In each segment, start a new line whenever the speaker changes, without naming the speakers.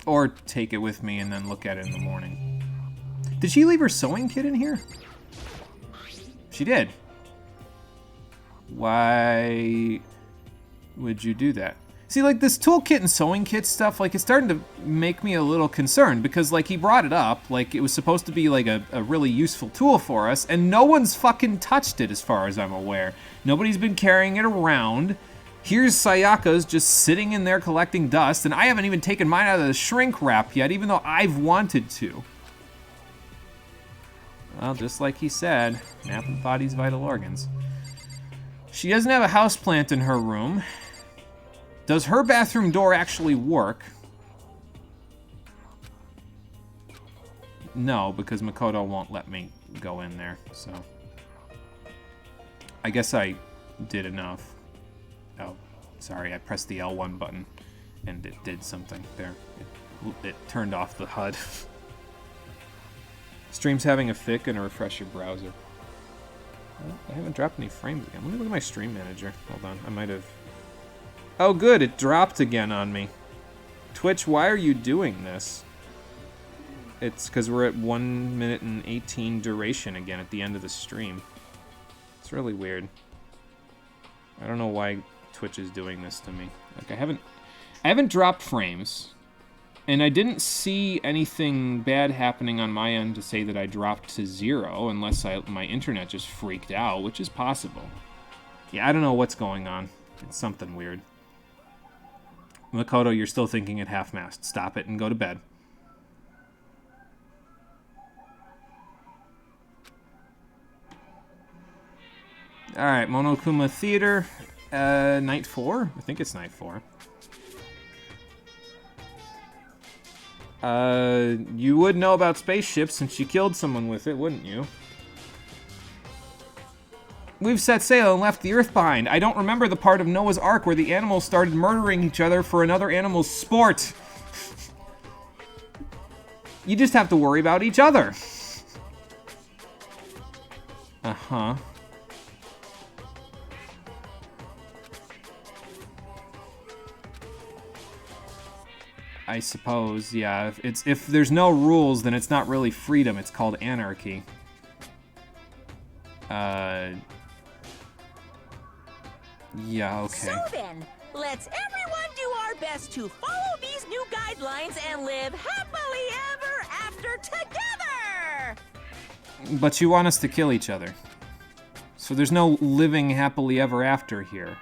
Or take it with me and then look at it in the morning. Did she leave her sewing kit in here? She did. Why would you do that? See, like, this toolkit and sewing kit stuff, like, it's starting to make me a little concerned because, like, he brought it up, like, it was supposed to be, like, a really useful tool for us, and no one's fucking touched it as far as I'm aware. Nobody's been carrying it around. Here's Sayaka's just sitting in there collecting dust, and I haven't even taken mine out of the shrink wrap yet, even though I've wanted to. Well, just like he said, nap the body's vital organs. She doesn't have a houseplant in her room. Does her bathroom door actually work? No, because Makoto won't let me go in there, so. I guess I did enough. Oh, sorry, I pressed the L1 button and it did something there. It turned off the HUD. Stream's having a fit, gonna refresh your browser. Well, I haven't dropped any frames again. Let me look at my stream manager. Hold on, I might have. Oh good, it dropped again on me. Twitch, why are you doing this? It's because we're at 1 minute and 18 duration again at the end of the stream. It's really weird. I don't know why Twitch is doing this to me. Like I haven't dropped frames. And I didn't see anything bad happening on my end to say that I dropped to 0 unless my internet just freaked out, which is possible. Yeah, I don't know what's going on. It's something weird. Makoto, you're still thinking at half-mast. Stop it and go to bed. Alright, Monokuma Theater. Night 4? I think it's night 4. You would know about spaceships since you killed someone with it, wouldn't you? We've set sail and left the Earth behind. I don't remember the part of Noah's Ark where the animals started murdering each other for another animal's sport. You just have to worry about each other. Uh-huh. I suppose, yeah. If there's no rules, then it's not really freedom. It's called anarchy. Yeah, okay.
So then, let's everyone do our best to follow these new guidelines and live happily ever after together!
But you want us to kill each other. So there's no living happily ever after here.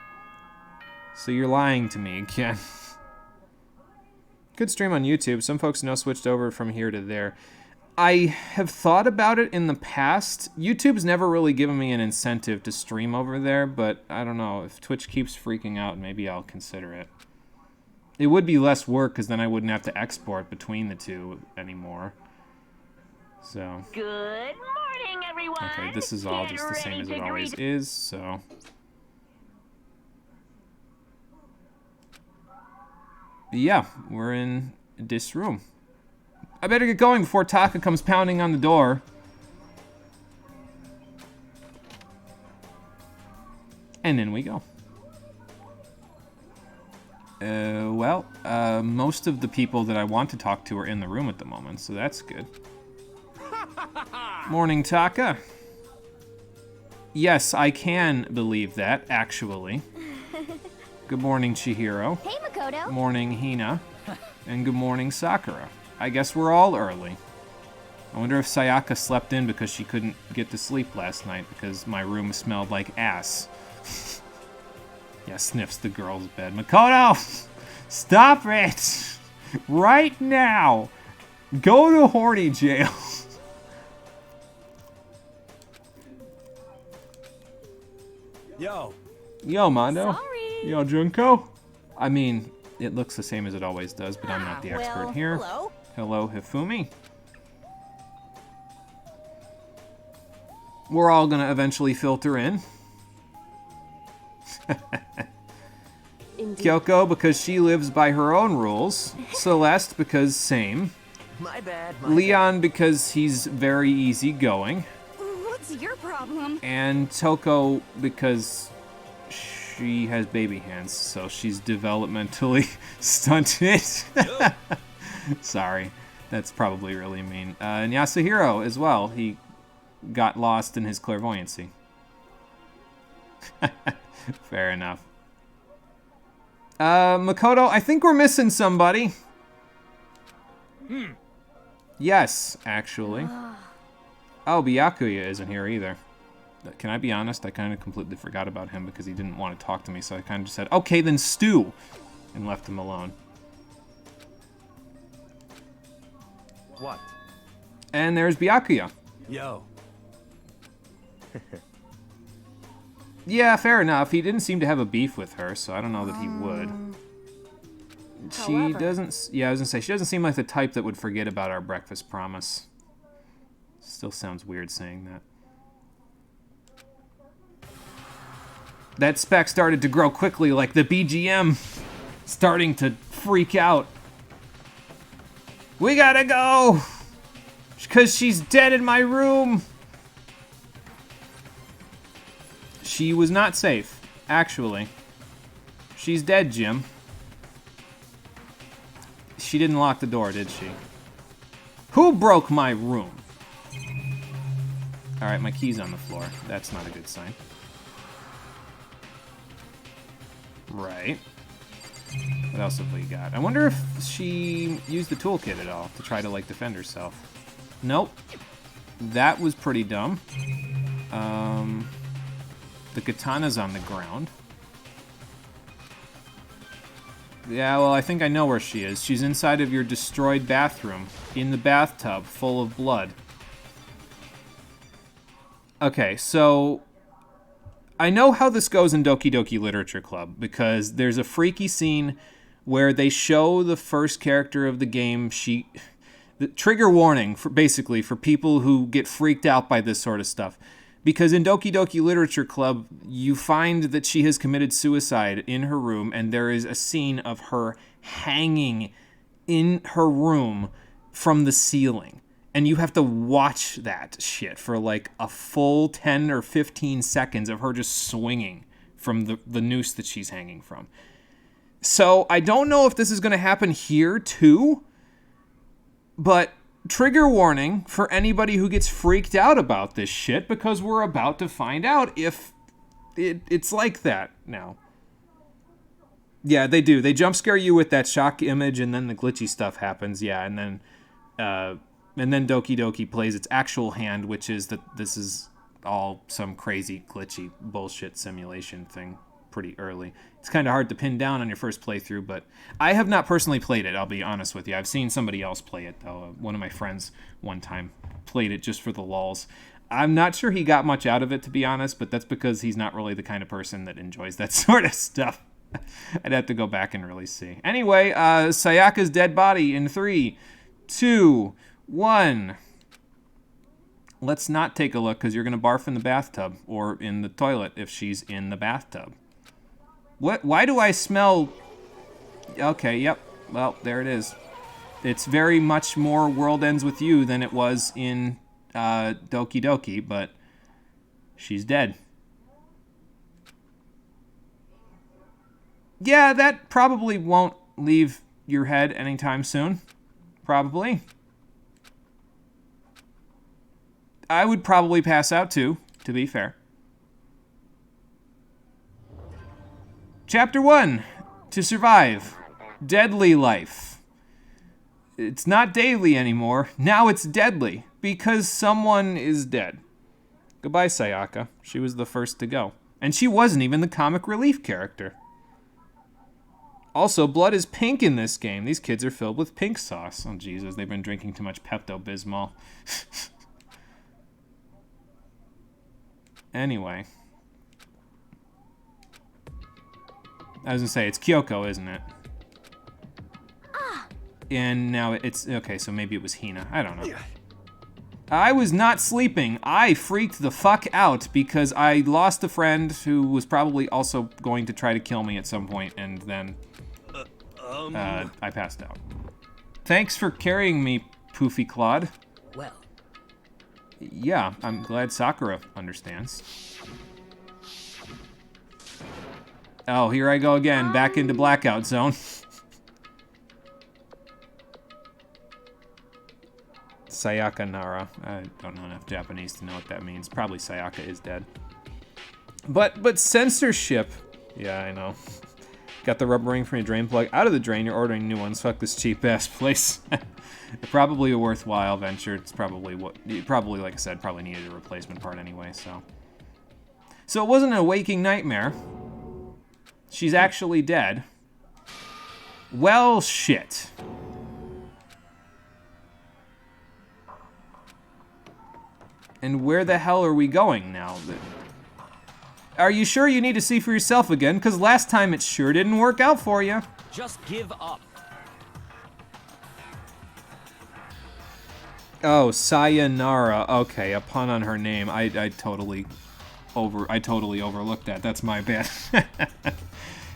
So you're lying to me again. Good stream on YouTube. Some folks know switched over from here to there. I have thought about it in the past. YouTube's never really given me an incentive to stream over there, but I don't know. If Twitch keeps freaking out, maybe I'll consider it. It would be less work, because then I wouldn't have to export between the two anymore. So.
Good morning, everyone!
Okay, this is all just the same as it always is, so. But yeah, we're in this room. I better get going before Taka comes pounding on the door. And in we go. Most of the people that I want to talk to are in the room at the moment, so that's good. Morning, Taka. Yes, I can believe that, actually. Good morning, Chihiro.
Hey, Makoto.
Morning, Hina. And good morning, Sakura. I guess we're all early. I wonder if Sayaka slept in because she couldn't get to sleep last night because my room smelled like ass. Yeah, sniffs the girl's bed. Makoto! Stop it! Right now! Go to horny jail.
Yo.
Yo, Mondo.
Sorry.
Yo, Junko. I mean, it looks the same as it always does, but I'm not the expert
well,
here.
hello.
Hello, Hifumi. We're all gonna eventually filter in.
Indeed.
Kyoko, because she lives by her own rules. Celeste, because same.
My bad,
Leon, because he's very easygoing.
What's your problem?
And Toko, because she has baby hands, so she's developmentally stunted. Sorry. That's probably really mean. And Yasuhiro as well. He got lost in his clairvoyancy. Fair enough. Makoto, I think we're missing somebody. Yes, actually. Oh, Byakuya isn't here either. Can I be honest? I kind of completely forgot about him because he didn't want to talk to me, so I kind of just said, okay, then Stu, and left him alone.
What?
And there's Byakuya.
Yo.
Yeah, fair enough. He didn't seem to have a beef with her, so I don't know that he would. She
However.
doesn't... Yeah, I was gonna say, she doesn't seem like the type that would forget about our breakfast promise. Still sounds weird saying that. That spec started to grow quickly, like the BGM starting to freak out. We gotta go! Because she's dead in my room! She was not safe, actually. She's dead, Jim. She didn't lock the door, did she? Who broke my room? Alright, my key's on the floor. That's not a good sign. Right. What else have we got? I wonder if she used the toolkit at all to try to, like, defend herself. Nope. That was pretty dumb. The katana's on the ground. Yeah, well, I think I know where she is. She's inside of your destroyed bathroom, in the bathtub, full of blood. Okay, so I know how this goes in Doki Doki Literature Club, because there's a freaky scene where they show the first character of the game. The trigger warning, basically, for people who get freaked out by this sort of stuff. Because in Doki Doki Literature Club, you find that she has committed suicide in her room, and there is a scene of her hanging in her room from the ceiling. And you have to watch that shit for like a full 10 or 15 seconds of her just swinging from the noose that she's hanging from. So I don't know if this is going to happen here too, but trigger warning for anybody who gets freaked out about this shit, because we're about to find out if it's like that now. Yeah, they do. They jump scare you with that shock image, and then the glitchy stuff happens. Yeah, and then Doki Doki plays its actual hand, which is that this is all some crazy glitchy bullshit simulation thing pretty early. It's kind of hard to pin down on your first playthrough, but I have not personally played it, I'll be honest with you. I've seen somebody else play it, though. One of my friends one time played it just for the lulz. I'm not sure he got much out of it, to be honest, but that's because he's not really the kind of person that enjoys that sort of stuff. I'd have to go back and really see. Anyway, Sayaka's dead body in 3, 2, 1. Let's not take a look, because you're going to barf in the bathtub, or in the toilet if she's in the bathtub. What? Why do I smell... Okay, yep. Well, there it is. It's very much more World Ends With You than it was in Doki Doki, but she's dead. Yeah, that probably won't leave your head anytime soon. Probably. I would probably pass out too, to be fair. Chapter 1. To survive. Deadly life. It's not daily anymore. Now it's deadly, because someone is dead. Goodbye, Sayaka. She was the first to go. And she wasn't even the comic relief character. Also, blood is pink in this game. These kids are filled with pink sauce. Oh, Jesus, they've been drinking too much Pepto-Bismol. Anyway. I was gonna say, it's Kyoko, isn't it? And now it's... Okay, so maybe it was Hina. I don't know. I was not sleeping. I freaked the fuck out because I lost a friend who was probably also going to try to kill me at some point, and then I passed out. Thanks for carrying me, Poofy Claude.
Well,
Yeah, I'm glad Sakura understands. Oh, here I go again, back into blackout zone. Sayaka Nara. I don't know enough Japanese to know what that means. Probably Sayaka is dead. But censorship. Yeah, I know. Got the rubber ring from your drain plug out of the drain. You're ordering new ones. Fuck this cheap ass place. Probably a worthwhile venture. It's probably what you probably, like I said, probably needed a replacement part anyway. So it wasn't a waking nightmare. She's actually dead. Well, shit. And where the hell are we going now? Are you sure you need to see for yourself again? Because last time it sure didn't work out for you.
Just give up.
Oh, Sayonara. Okay, a pun on her name. I totally overlooked that. That's my bad.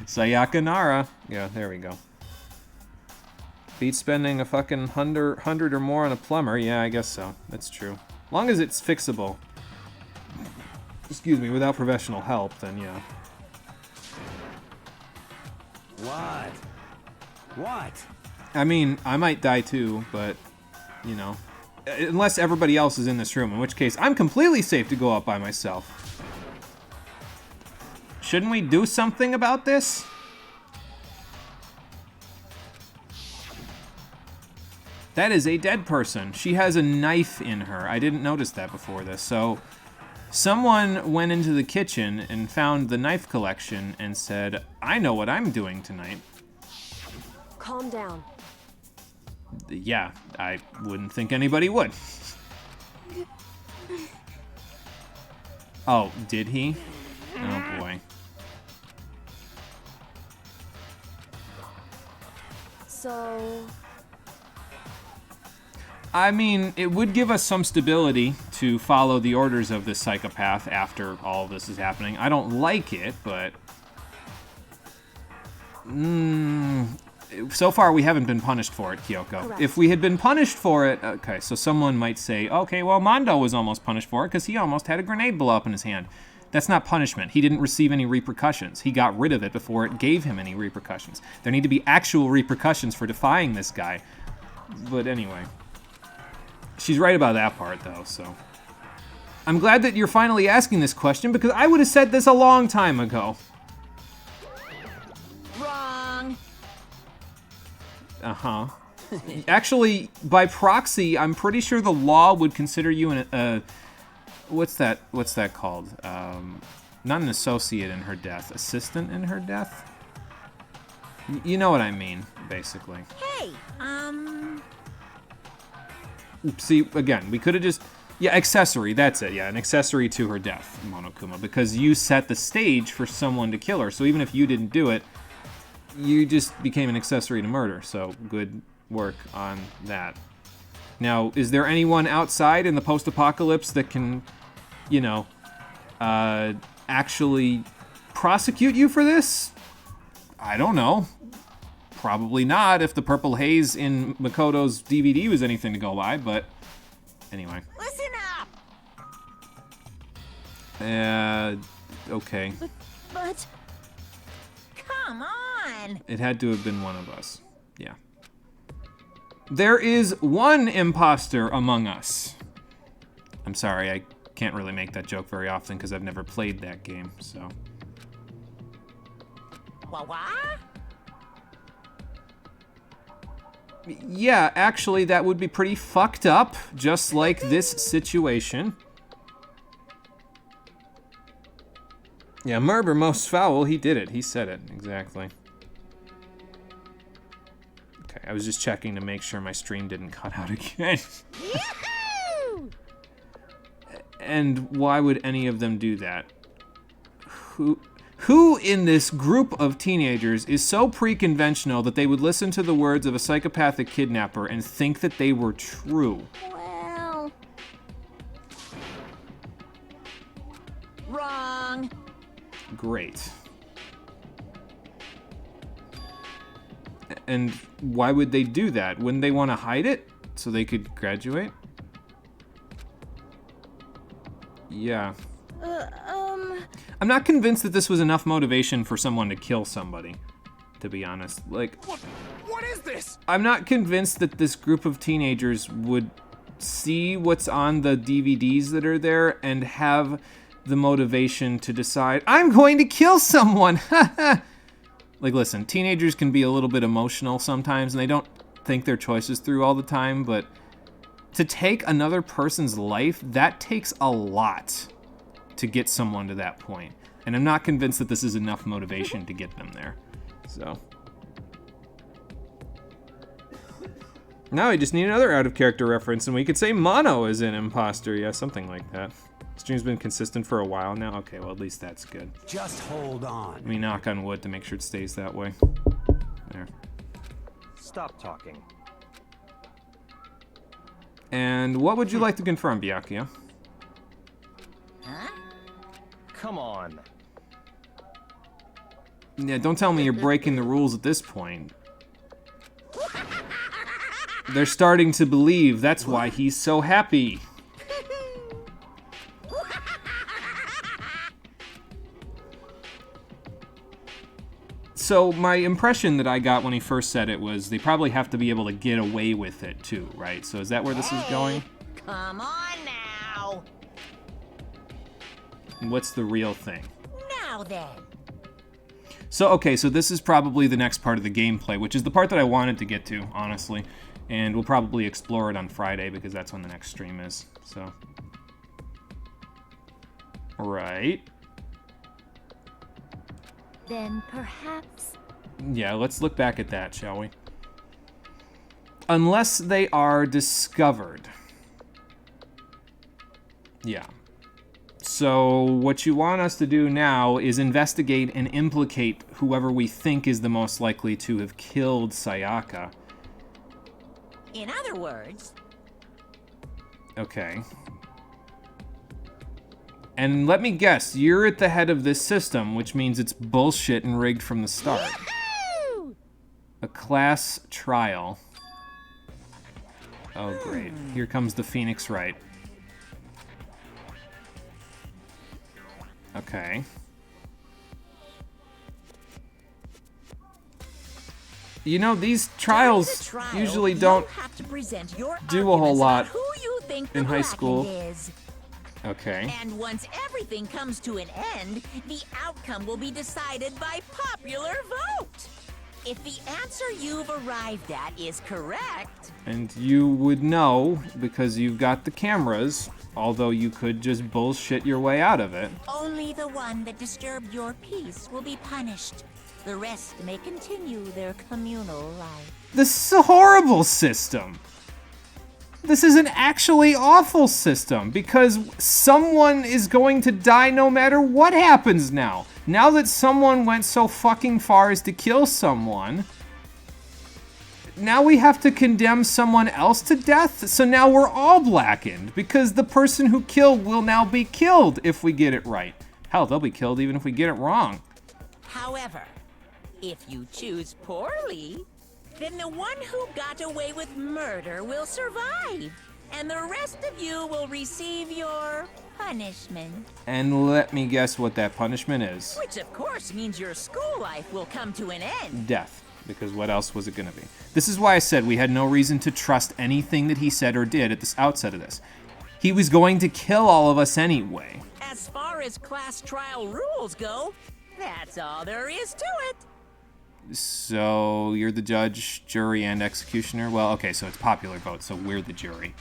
Sayaka Nara. Yeah, there we go. Beat spending a fucking 100 or more on a plumber. Yeah, I guess so. That's true. As long as it's fixable. Excuse me, without professional help, then yeah.
What?
I mean, I might die too, but, you know. Unless everybody else is in this room, in which case I'm completely safe to go out by myself. Shouldn't we do something about this? That is a dead person. She has a knife in her. I didn't notice that before this. So someone went into the kitchen and found the knife collection and said, I know what I'm doing tonight.
Calm down.
Yeah, I wouldn't think anybody would. Oh, did he? Oh boy.
So...
I mean, it would give us some stability to follow the orders of this psychopath after all of this is happening. I don't like it, but... so far, we haven't been punished for it, Kyoko.
Correct.
If we had been punished for it... Okay, so someone might say, okay, well, Mondo was almost punished for it because he almost had a grenade blow up in his hand. That's not punishment. He didn't receive any repercussions. He got rid of it before it gave him any repercussions. There need to be actual repercussions for defying this guy. But anyway... She's right about that part, though, so... I'm glad that you're finally asking this question, because I would have said this a long time ago.
Wrong.
Uh-huh. Actually, by proxy, I'm pretty sure the law would consider you an... what's that called? Not an associate in her death. Assistant in her death? You know what I mean, basically.
Hey,
See, again, we could have just... Yeah, accessory, that's it. Yeah, an accessory to her death, Monokuma, because you set the stage for someone to kill her. So even if you didn't do it, you just became an accessory to murder. So good work on that. Now, is there anyone outside in the post-apocalypse that can, you know, actually prosecute you for this? I don't know. Probably not if the purple haze in Makoto's DVD was anything to go by, but anyway.
listen up.
Okay.
But, come on.
It had to have been one of us. Yeah. There is one imposter among us. I'm sorry, I can't really make that joke very often because I've never played that game, so.
What?
Yeah, actually, that would be pretty fucked up, just like this situation. Yeah, murder most foul, he did it. He said it, exactly. Okay, I was just checking to make sure my stream didn't cut out again.
Yahoo!
And why would any of them do that? Who in this group of teenagers is so pre-conventional that they would listen to the words of a psychopathic kidnapper and think that they were true?
Well... Wrong.
Great. And why would they do that? Wouldn't they want to hide it so they could graduate? Yeah. I'm not convinced that this was enough motivation for someone to kill somebody, to be honest. Like,
What is this?
I'm not convinced that this group of teenagers would see what's on the DVDs that are there and have the motivation to decide, I'm going to kill someone. Like, listen, teenagers can be a little bit emotional sometimes, and they don't think their choices through all the time, but to take another person's life, that takes a lot to get someone to that point. And I'm not convinced that this is enough motivation to get them there. So. Now I just need another out-of-character reference, and we could say Mono is an imposter. Yeah, something like that. Stream's been consistent for a while now. Okay, well, at least that's good.
Just hold on.
Let me knock on wood to make sure it stays that way. There.
Stop talking.
And what would you like to confirm, Byakuya?
Huh?
Come on.
Yeah, don't tell me you're breaking the rules at this point. They're starting to believe that's why he's so happy. So my impression that I got when he first said it was they probably have to be able to get away with it too, right? So is that where this is going?
Come on now.
What's the real thing?
Now then.
So, okay, so this is probably the next part of the gameplay, which is the part that I wanted to get to, honestly. And we'll probably explore it on Friday because that's when the next stream is, so. Right.
then perhaps...
Yeah, let's look back at that, shall we? Unless they are discovered. Yeah. So what you want us to do now is investigate and implicate whoever we think is the most likely to have killed Sayaka.
In other words...
Okay. And let me guess, you're at the head of this system, which means it's bullshit and rigged from the start.
Yahoo!
A class trial. Oh, great. Here comes the Phoenix Wright. Okay. You know, these trials usually don't do a whole lot in high school. Okay.
And once everything comes to an end, the outcome will be decided by popular vote. If the answer you've arrived at is correct...
And you would know because you've got the cameras, although you could just bullshit your way out of it.
Only the one that disturbed your peace will be punished. The rest may continue their communal life.
This is a horrible system. This is an actually awful system because someone is going to die no matter what happens now. Now that someone went so fucking far as to kill someone, now we have to condemn someone else to death? So now we're all blackened because the person who killed will now be killed if we get it right. Hell, they'll be killed even if we get it wrong.
However, if you choose poorly, then the one who got away with murder will survive, and the rest of you will receive your punishment.
And let me guess what that punishment is.
Which of course means your school life will come to an end.
Death, because what else was it gonna be? This is why I said we had no reason to trust anything that he said or did at the outset of this. He was going to kill all of us anyway.
As far as class trial rules go, that's all there is to it.
So, you're the judge, jury, and executioner? Well, okay, so it's popular vote, so we're the jury.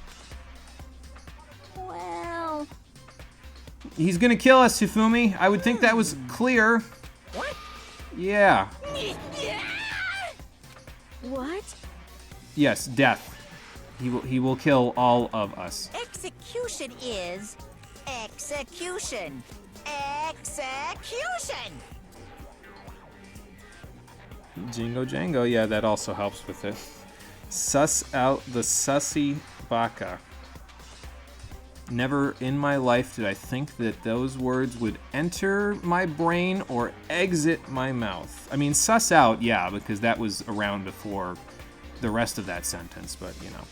Well...
He's gonna kill us, Hifumi. I would think that was clear.
What?
Yeah.
What?
Yes, death. He will kill all of us.
Execution is... execution. Execution!
Jingo Jango, yeah, that also helps with it. Suss out the sussy baka. Never in my life did I think that those words would enter my brain or exit my mouth. I mean, suss out, yeah, because that was around before the rest of that sentence, but, you know.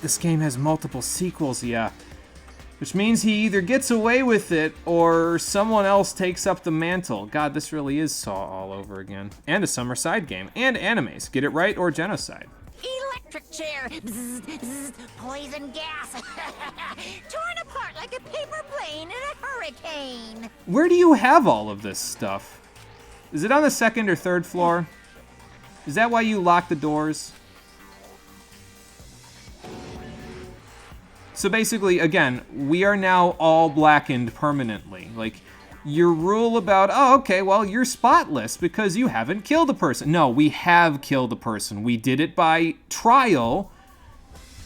This game has multiple sequels, yeah. Which means he either gets away with it or someone else takes up the mantle. God, this really is Saw all over again. And a summer side game. And animes. Get it right or genocide.
electric chair. Bzz, bzz, poison gas. Torn apart like a paper plane in a hurricane.
Where do you have all of this stuff? Is it on the second or third floor? Is that why you lock the doors? So basically, again, we are now all blackened permanently. Like, your rule about, oh, okay, well, you're spotless because you haven't killed a person. No, we have killed a person. We did it by trial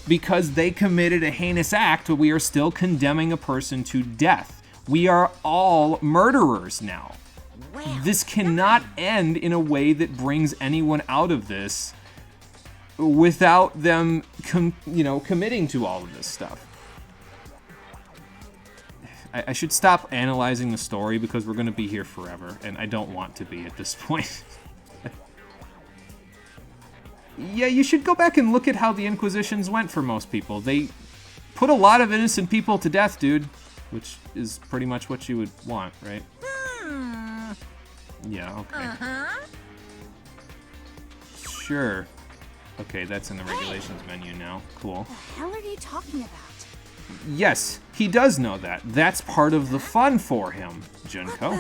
because they committed a heinous act, but we are still condemning a person to death. We are all murderers now.
Well,
This cannot end in a way that brings anyone out of this without them, committing to all of this stuff. I should stop analyzing the story because we're going to be here forever, and I don't want to be at this point. Yeah, you should go back and look at how the Inquisitions went for most people. They put a lot of innocent people to death, dude, which is pretty much what you would want, right? Yeah, okay. Sure. Okay, that's in the regulations menu now. Cool.
The hell are you talking about?
Yes, he does know that. That's part of the fun for him, Junko.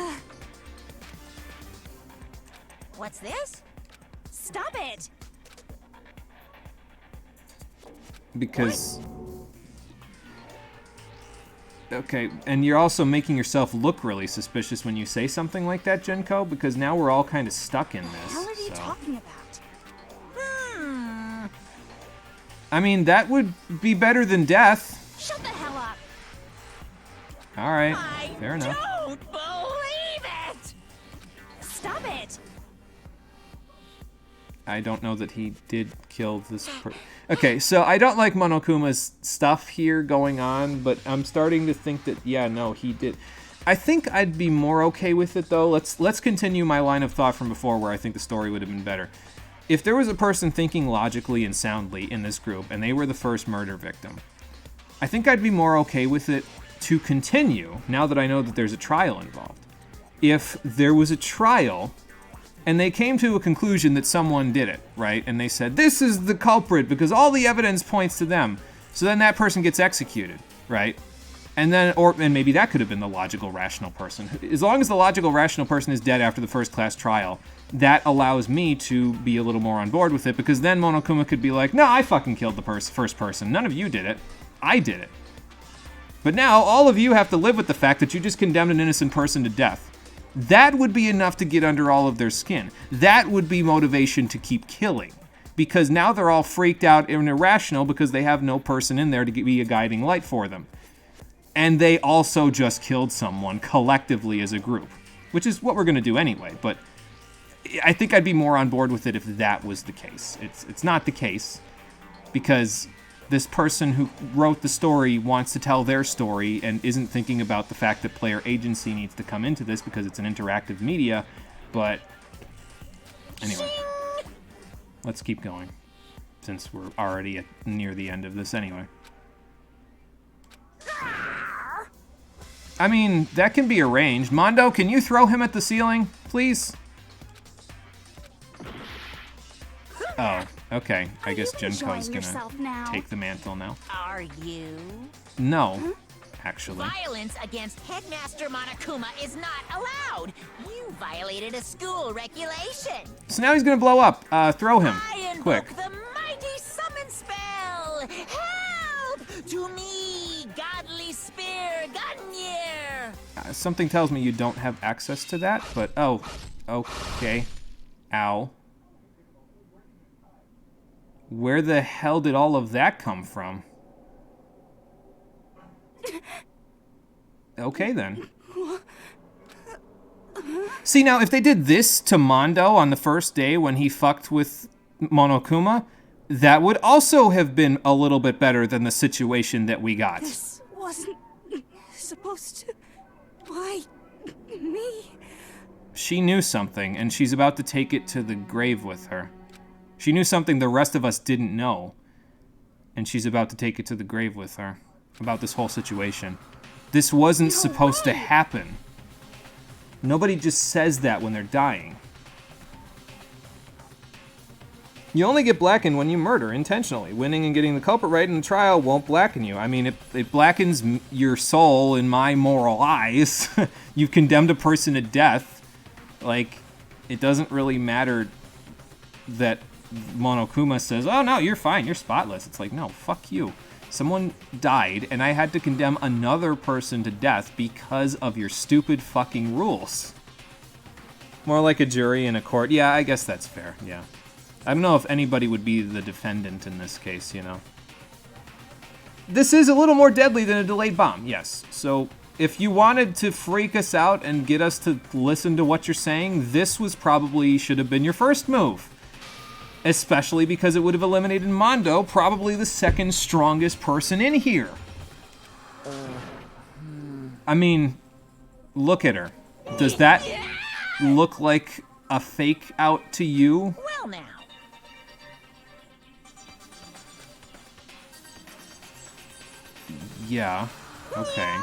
what's this?
Stop it!
Because... Okay, and you're also making yourself look really suspicious when you say something like that, Junko, because now we're all kind of stuck in
What
this.
the hell are you
so.
talking about?
I mean, that would be better than death.
Shut the hell up!
Alright,
I
fair enough.
don't believe it!
Stop it!
I don't know that he did kill this Okay, so I don't like Monokuma's stuff here going on, but I'm starting to think that, yeah, no, he did. I think I'd be more okay with it, though. Let's continue my line of thought from before where I think the story would have been better. If there was a person thinking logically and soundly in this group, and they were the first murder victim, I think I'd be more okay with it to continue, now that I know that there's a trial involved. If there was a trial... and they came to a conclusion that someone did it, right? And they said, this is the culprit because all the evidence points to them. So then that person gets executed, right? And maybe that could have been the logical, rational person. As long as the logical, rational person is dead after the first-class trial, that allows me to be a little more on board with it, because then Monokuma could be like, no, I fucking killed the first person. None of you did it. I did it. But now all of you have to live with the fact that you just condemned an innocent person to death. That would be enough to get under all of their skin. That would be motivation to keep killing. Because now they're all freaked out and irrational because they have no person in there to be a guiding light for them. And they also just killed someone collectively as a group. Which is what we're going to do anyway, but I think I'd be more on board with it if that was the case. It's not the case, because this person who wrote the story wants to tell their story and isn't thinking about the fact that player agency needs to come into this because it's an interactive media, but anyway. Let's keep going, since we're already near the end of this anyway. I mean, that can be arranged. Mondo, can you throw him at the ceiling, please? Oh, okay. I guess Junko's gonna take the mantle now.
Are you?
No, actually.
Violence against Headmaster Monokuma is not allowed. You violated a school regulation.
So now he's gonna blow up. Throw him,
I invoke
quick.
the mighty summon spell. Help to me, godly spear, Gungnir.
Something tells me you don't have access to that, but oh, okay. Ow. Where the hell did all of that come from? Okay, then. See, now, if they did this to Mondo on the first day when he fucked with Monokuma, that would also have been a little bit better than the situation that we got.
This wasn't supposed to... Why me?
She knew something, and she's about to take it to the grave with her. She knew something the rest of us didn't know, and she's about to take it to the grave with her about this whole situation. This wasn't supposed to happen. Nobody just says that when they're dying. You only get blackened when you murder intentionally. Winning and getting the culprit right in the trial won't blacken you. I mean, it blackens your soul in my moral eyes. You've condemned a person to death. Like, it doesn't really matter that Monokuma says, oh no, you're fine, you're spotless. It's like, no, fuck you. Someone died, and I had to condemn another person to death because of your stupid fucking rules. More like a jury in a court. Yeah, I guess that's fair, yeah. I don't know if anybody would be the defendant in this case, you know. This is a little more deadly than a delayed bomb, yes. So if you wanted to freak us out and get us to listen to what you're saying, this was probably should have been your first move. Especially because it would have eliminated Mondo, probably the second strongest person in here. I mean, look at her. Does that look like a fake out to you?
Well now.
Yeah. Okay.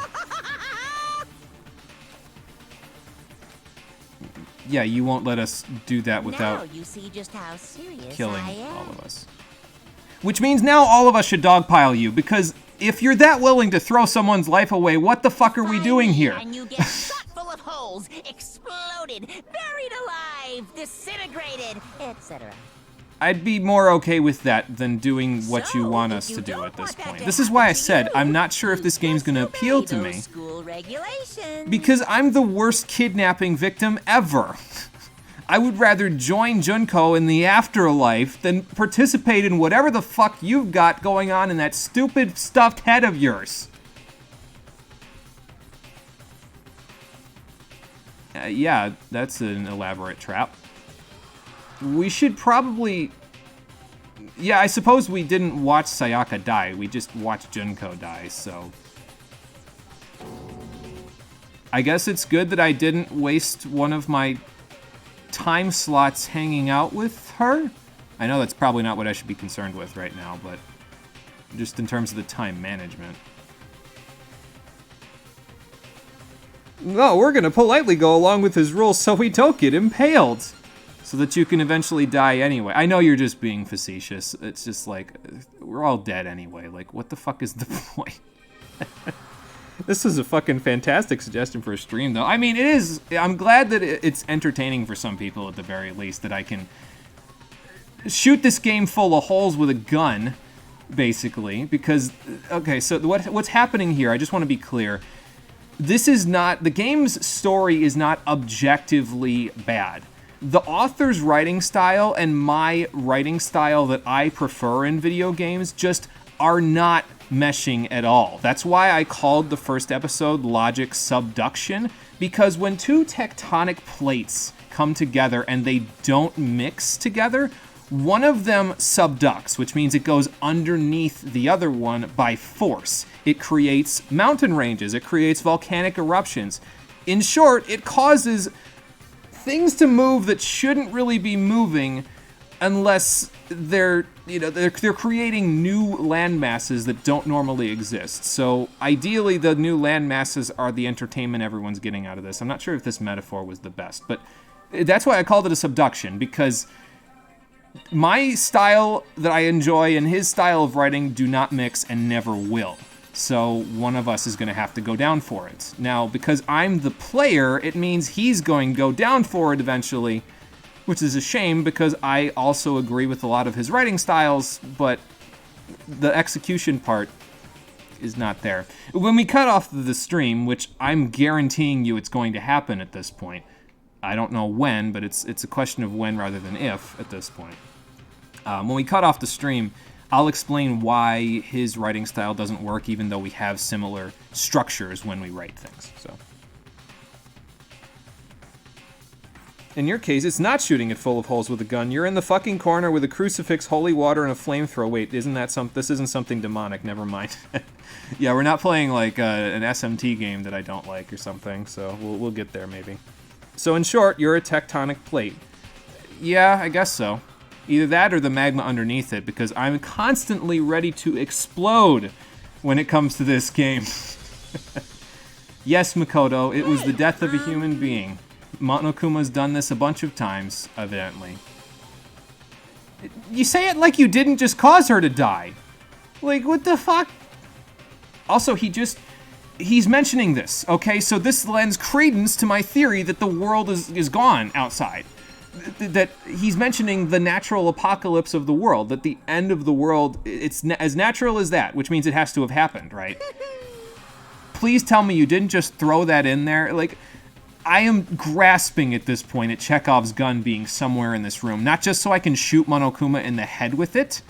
Yeah, you won't let us do that without
Now you see just how serious
killing
I am.
all of us. Which means now all of us should dogpile you, because if you're that willing to throw someone's life away, what the fuck are we doing here?
And you get shot full of holes, exploded, buried alive, disintegrated, etc.
I'd be more okay with that than doing what you
So,
want
if
us
you
to do
don't
at this
want that
point.
to
This is why I
happen to
said
you,
I'm not sure if this game's gonna
just
appeal
obey
to me.
those School regulations.
Because I'm the worst kidnapping victim ever. I would rather join Junko in the afterlife than participate in whatever the fuck you've got going on in that stupid stuffed head of yours. Yeah, that's an elaborate trap. We should probably... Yeah, I suppose we didn't watch Sayaka die. We just watched Junko die, so... I guess it's good that I didn't waste one of my time slots hanging out with her. I know that's probably not what I should be concerned with right now, but just in terms of the time management. No, we're gonna politely go along with his rules so we don't get impaled. So that you can eventually die anyway. I know you're just being facetious. It's just like, we're all dead anyway. Like, what the fuck is the point? This is a fucking fantastic suggestion for a stream, though. I mean, it is. I'm glad that it's entertaining for some people at the very least, that I can shoot this game full of holes with a gun, basically. Because, okay, so what's happening here, I just want to be clear. This is not, the game's story is not objectively bad. The author's writing style and my writing style that I prefer in video games just are not meshing at all. That's why I called the first episode Logic Subduction, because when two tectonic plates come together and they don't mix together, one of them subducts, which means it goes underneath the other one by force. It creates mountain ranges, it creates volcanic eruptions. In short, it causes things to move that shouldn't really be moving unless they're creating new land masses that don't normally exist. So ideally the new land masses are the entertainment everyone's getting out of this. I'm not sure if this metaphor was the best, but that's why I called it a subduction, because my style that I enjoy and his style of writing do not mix and never will. So one of us is going to have to go down for it. Now, because I'm the player, it means he's going to go down for it eventually, which is a shame because I also agree with a lot of his writing styles, but the execution part is not there. When we cut off the stream, which I'm guaranteeing you it's going to happen at this point, I don't know when, but it's a question of when rather than if at this point. When we cut off the stream, I'll explain why his writing style doesn't work, even though we have similar structures when we write things. So, in your case, it's not shooting it full of holes with a gun. You're in the fucking corner with a crucifix, holy water, and a flamethrower. Wait, isn't that this isn't something demonic? Never mind. Yeah, we're not playing like an SMT game that I don't like or something. So we'll get there maybe. So in short, you're a tectonic plate. Yeah, I guess so. Either that or the magma underneath it, because I'm constantly ready to explode when it comes to this game. Yes, Makoto, it was the death of a human being. Monokuma's done this a bunch of times, evidently. You say it like you didn't just cause her to die. Like, what the fuck? Also, he's mentioning this, okay? So this lends credence to my theory that the world is gone outside. That he's mentioning the natural apocalypse of the world, that the end of the world, it's as natural as that, which means it has to have happened, right? Please tell me you didn't just throw that in there. Like, I am grasping at this point at Chekhov's gun being somewhere in this room, not just so I can shoot Monokuma in the head with it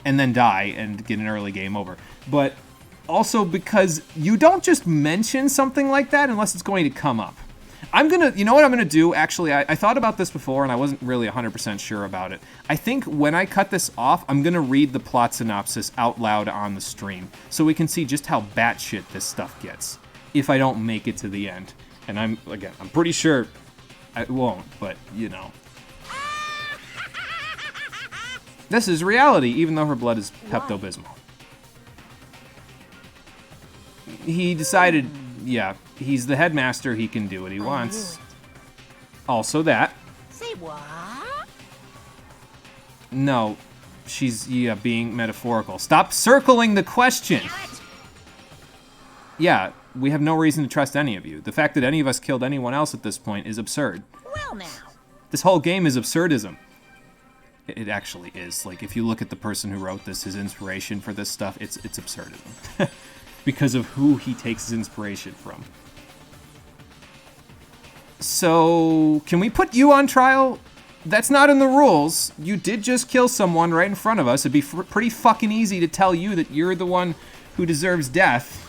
and then die and get an early game over, but also because you don't just mention something like that unless it's going to come up. You know what I'm gonna do? Actually, I thought about this before and I wasn't really 100% sure about it. I think when I cut this off, I'm gonna read the plot synopsis out loud on the stream so we can see just how batshit this stuff gets if I don't make it to the end. And I'm pretty sure I won't, but you know. This is reality, even though her blood is Pepto-Bismol. He decided, yeah, he's the headmaster, he can do what he wants. Also that.
Say what?
No, she's, being metaphorical. Stop circling the question! Yeah, we have no reason to trust any of you. The fact that any of us killed anyone else at this point is absurd.
Well now.
This whole game is absurdism. It actually is. Like, if you look at the person who wrote this, his inspiration for this stuff, it's absurdism. Because of who he takes his inspiration from. So, can we put you on trial? That's not in the rules. You did just kill someone right in front of us. It'd be pretty fucking easy to tell you that you're the one who deserves death.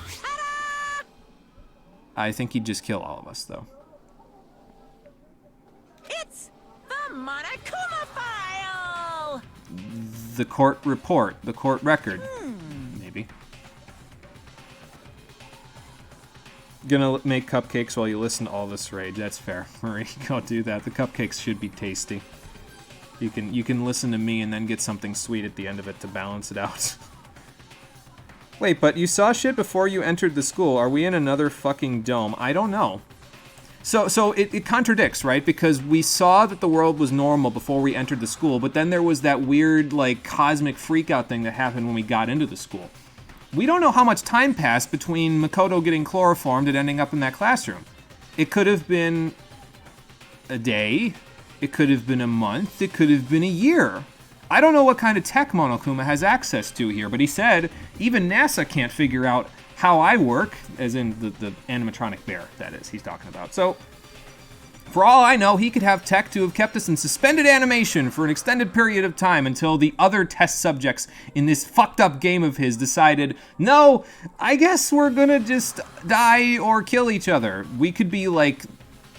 I think he'd just kill all of us, though.
It's the Monokuma file!
The court report, the court record. Maybe. Gonna make cupcakes while you listen to all this rage. That's fair. Marie, go do that. The cupcakes should be tasty. You can listen to me and then get something sweet at the end of it to balance it out. Wait, but you saw shit before you entered the school. Are we in another fucking dome? I don't know. So it contradicts, right? Because we saw that the world was normal before we entered the school, but then there was that weird, like, cosmic freakout thing that happened when we got into the school. We don't know how much time passed between Makoto getting chloroformed and ending up in that classroom. It could have been a day. It could have been a month. It could have been a year. I don't know what kind of tech Monokuma has access to here, but he said even NASA can't figure out how I work, as in the animatronic bear, that is, he's talking about. So, for all I know, he could have tech to have kept us in suspended animation for an extended period of time until the other test subjects in this fucked up game of his decided, no, I guess we're gonna just die or kill each other. We could be like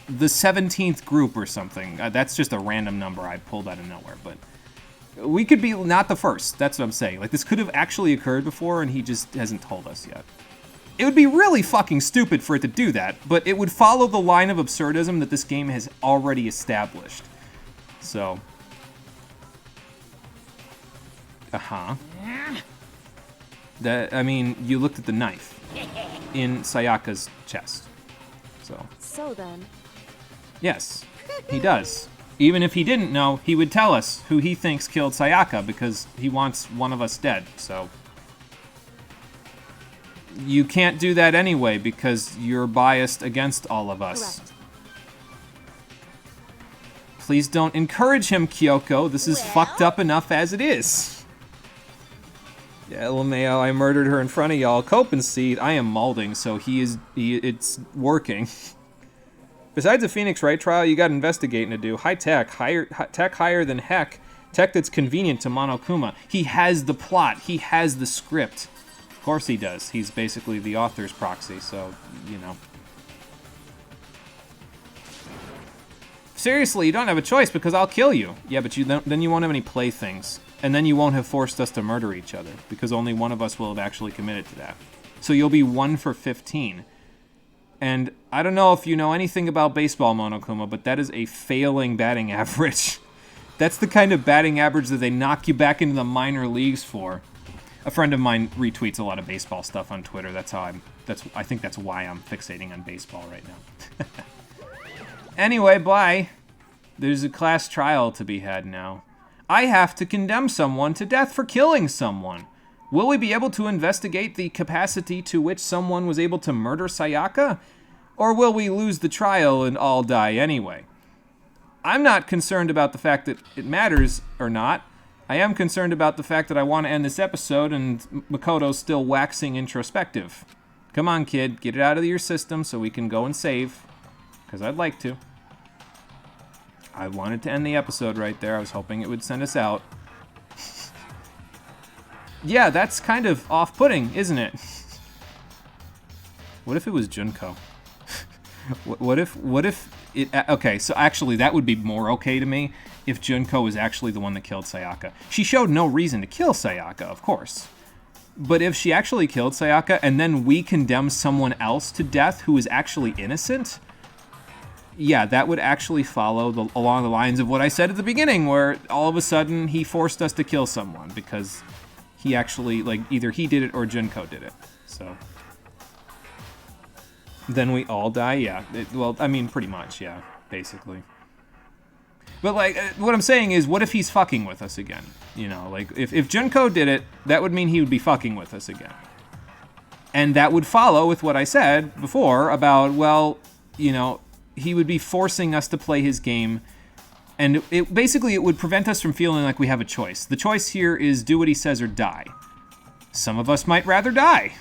the 17th group or something. That's just a random number I pulled out of nowhere, but we could be not the first. That's what I'm saying. Like, this could have actually occurred before, and he just hasn't told us yet. It would be really fucking stupid for it to do that, but it would follow the line of absurdism that this game has already established. So. I mean, you looked at the knife in Sayaka's chest. So
then.
Yes, he does. Even if he didn't know, he would tell us who he thinks killed Sayaka because he wants one of us dead, so. You can't do that anyway because you're biased against all of us.
Correct.
Please don't encourage him, Kyoko. This is fucked up enough as it is. Yeah, LMAO, I murdered her in front of y'all. Cope and Seed, I am malding, so it's working. Besides a Phoenix Wright trial, you got investigating to do. High tech, tech higher than heck. Tech that's convenient to Monokuma. He has the plot. He has the script. Of course he does. He's basically the author's proxy, so, you know. Seriously, you don't have a choice because I'll kill you. Yeah, but then you won't have any playthings. And then you won't have forced us to murder each other because only one of us will have actually committed to that. So you'll be 1 for 15. And I don't know if you know anything about baseball, Monokuma, but that is a failing batting average. That's the kind of batting average that they knock you back into the minor leagues for. A friend of mine retweets a lot of baseball stuff on Twitter. I think that's why I'm fixating on baseball right now. Anyway, bye. There's a class trial to be had now. I have to condemn someone to death for killing someone. Will we be able to investigate the capacity to which someone was able to murder Sayaka? Or will we lose the trial and all die anyway? I'm not concerned about the fact that it matters or not. I am concerned about the fact that I want to end this episode and Makoto's still waxing introspective. Come on, kid, get it out of your system so we can go and save. Because I'd like to. I wanted to end the episode right there. I was hoping it would send us out. Yeah, that's kind of off-putting, isn't it? What if it was Junko? What if it... Okay, so actually that would be more okay to me if Junko was actually the one that killed Sayaka. She showed no reason to kill Sayaka, of course. But if she actually killed Sayaka and then we condemn someone else to death who is actually innocent... Yeah, that would actually follow along the lines of what I said at the beginning, where all of a sudden he forced us to kill someone because he actually, like, either he did it or Junko did it. So then we all die, yeah. Well, I mean, pretty much, yeah, basically. But, like, what I'm saying is, what if he's fucking with us again? You know, like, if Junko did it, that would mean he would be fucking with us again. And that would follow with what I said before about, well, you know, he would be forcing us to play his game, and it would prevent us from feeling like we have a choice. The choice here is do what he says or die. Some of us might rather die.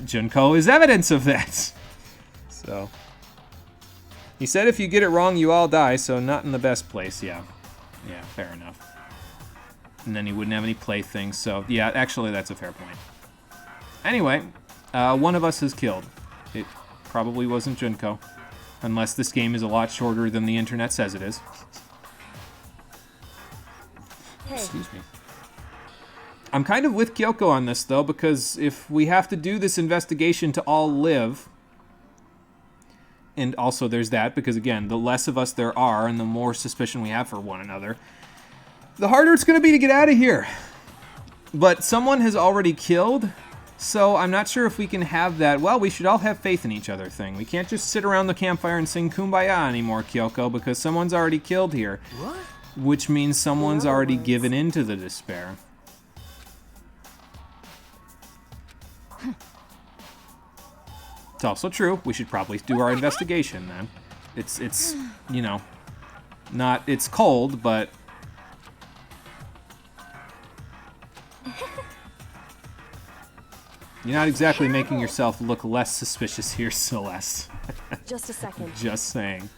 Junko is evidence of that. So he said if you get it wrong, you all die, so not in the best place. Yeah, fair enough. And then he wouldn't have any playthings, so yeah, actually that's a fair point. Anyway, one of us is killed. It probably wasn't Junko. Unless this game is a lot shorter than the internet says it is.
Hey.
Excuse me. I'm kind of with Kyoko on this, though, because if we have to do this investigation to all live, and also there's that, because again, the less of us there are and the more suspicion we have for one another, the harder it's going to be to get out of here. But someone has already killed... So I'm not sure if we can have that, well, we should all have faith in each other thing. We can't just sit around the campfire and sing Kumbaya anymore, Kyoko, because someone's already killed here.
What?
Which means someone's already given in to the despair. It's also true. We should probably do our investigation then. It's you know, not, it's cold, but... You're not exactly making yourself look less suspicious here, Celeste.
Just a second.
Just saying.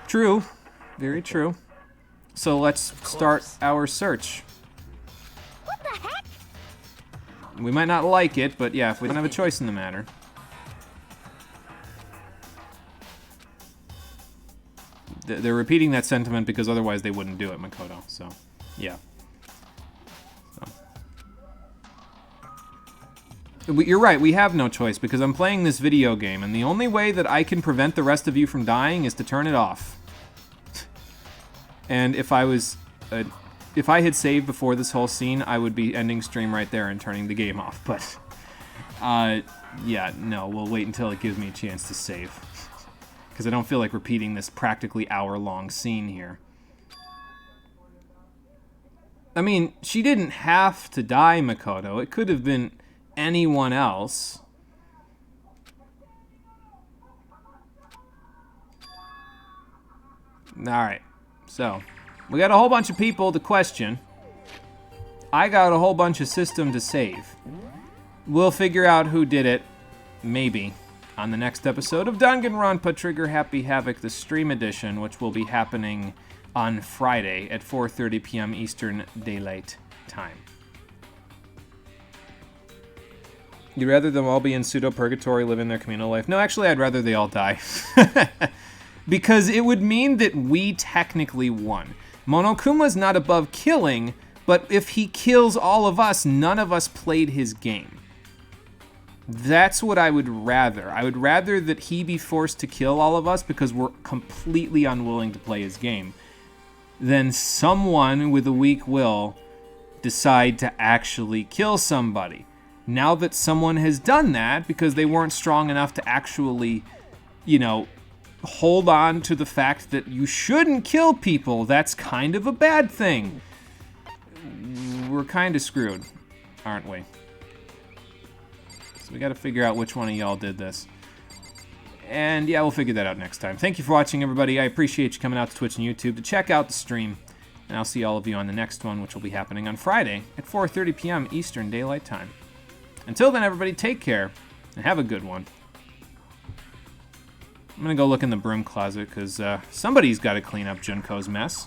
True. Very true. So let's start our search.
What the heck?
We might not like it, but yeah, if we don't have a choice in the matter. They're repeating that sentiment because otherwise they wouldn't do it, Makoto. So, yeah. You're right, we have no choice because I'm playing this video game, and the only way that I can prevent the rest of you from dying is to turn it off. And if I had saved before this whole scene, I would be ending stream right there and turning the game off. But, yeah, no, we'll wait until it gives me a chance to save. Because I don't feel like repeating this practically hour-long scene here. I mean, she didn't have to die, Makoto. It could have been anyone else. Alright, so we got a whole bunch of people to question. I got a whole bunch of system to save. We'll figure out who did it, maybe, on the next episode of Danganronpa Trigger Happy Havoc, the stream edition, which will be happening on Friday at 4:30 p.m. Eastern Daylight Time. You'd rather them all be in pseudo-purgatory, living their communal life? No, actually, I'd rather they all die. Because it would mean that we technically won. Monokuma's not above killing, but if he kills all of us, none of us played his game. That's what I would rather. I would rather that he be forced to kill all of us because we're completely unwilling to play his game, than someone with a weak will decide to actually kill somebody. Now that someone has done that, because they weren't strong enough to actually, you know, hold on to the fact that you shouldn't kill people, that's kind of a bad thing. We're kind of screwed, aren't we? So we got to figure out which one of y'all did this. And yeah, we'll figure that out next time. Thank you for watching, everybody. I appreciate you coming out to Twitch and YouTube to check out the stream. And I'll see all of you on the next one, which will be happening on Friday at 4:30 p.m. Eastern Daylight Time. Until then, everybody, take care and have a good one. I'm going to go look in the broom closet because somebody's got to clean up Junko's mess.